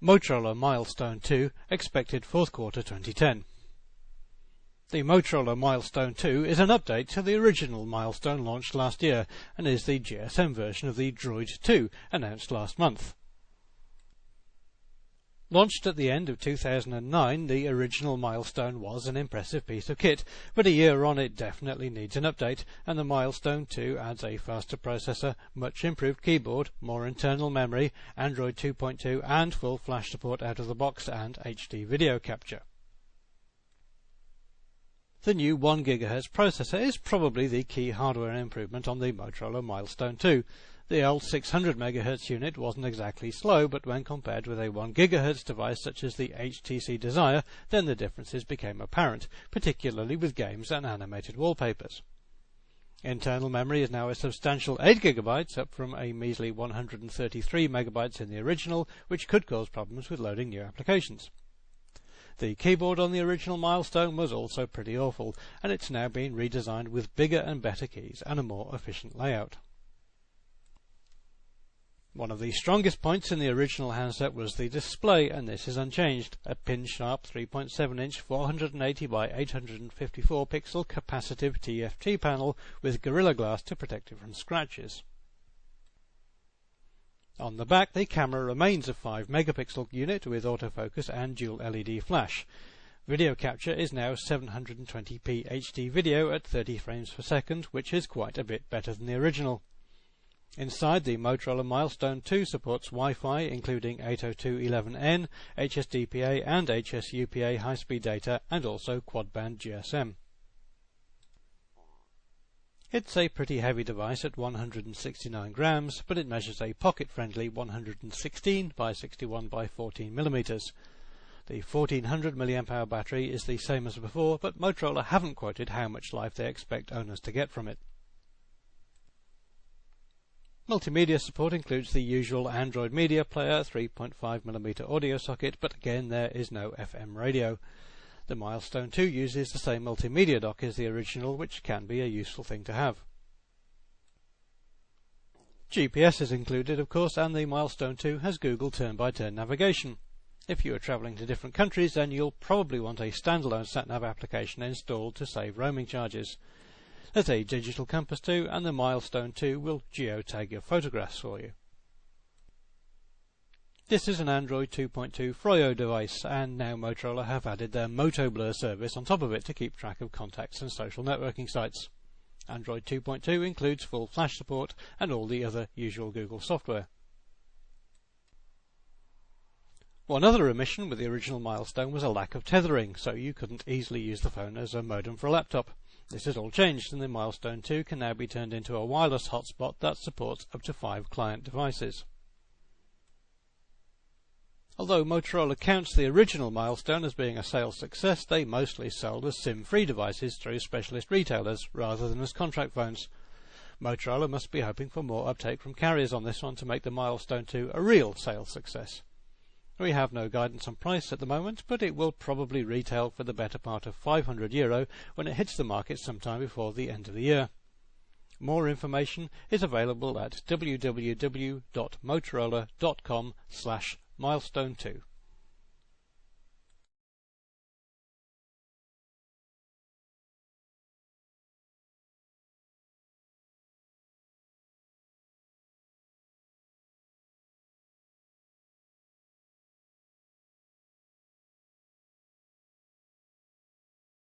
Motorola Milestone 2 expected 4th quarter 2010. The Motorola Milestone 2 is an update to the original Milestone launched last year and is the GSM version of the Droid 2 announced last month. Launched at the end of 2009, the original Milestone was an impressive piece of kit, but a year on it definitely needs an update, and the Milestone 2 adds a faster processor, much improved keyboard, more internal memory, Android 2.2 and full flash support out of the box and HD video capture. The new 1 GHz processor is probably the key hardware improvement on the Motorola Milestone 2. The old 600 MHz unit wasn't exactly slow, but when compared with a 1 GHz device such as the HTC Desire, then the differences became apparent, particularly with games and animated wallpapers. Internal memory is now a substantial 8 GB, up from a measly 133 MB in the original, which could cause problems with loading new applications. The keyboard on the original Milestone was also pretty awful, and it's now been redesigned with bigger and better keys and a more efficient layout. One of the strongest points in the original handset was the display, and this is unchanged. A pin-sharp 3.7-inch 480 by 854 pixel capacitive TFT panel with Gorilla Glass to protect it from scratches. On the back, the camera remains a 5 megapixel unit with autofocus and dual LED flash. Video capture is now 720p HD video at 30 frames per second, which is quite a bit better than the original. Inside, the Motorola Milestone 2 supports Wi-Fi, including 802.11n, HSDPA and HSUPA high-speed data, and also quad-band GSM. It's a pretty heavy device at 169 grams, but it measures a pocket-friendly 116 by 61 by 14 millimeters. The 1400 mAh battery is the same as before, but Motorola haven't quoted how much life they expect owners to get from it. Multimedia support includes the usual Android media player, 3.5mm audio socket, but again there is no FM radio. The Milestone 2 uses the same multimedia dock as the original, which can be a useful thing to have. GPS is included, of course, and the Milestone 2 has Google turn-by-turn navigation. If you are travelling to different countries, then you'll probably want a standalone sat-nav application installed to save roaming charges. There's a digital compass too, and the Milestone 2 will geotag your photographs for you. This is an Android 2.2 Froyo device, and now Motorola have added their Moto Blur service on top of it to keep track of contacts and social networking sites. Android 2.2 includes full flash support and all the other usual Google software. One other omission with the original Milestone was a lack of tethering, so you couldn't easily use the phone as a modem for a laptop. This has all changed, and the Milestone 2 can now be turned into a wireless hotspot that supports up to 5 client devices. Although Motorola counts the original Milestone as being a sales success, they mostly sold as SIM-free devices through specialist retailers rather than as contract phones. Motorola must be hoping for more uptake from carriers on this one to make the Milestone 2 a real sales success. We have no guidance on price at the moment, but it will probably retail for the better part of €500 when it hits the market sometime before the end of the year. More information is available at www.motorola.com/milestone2.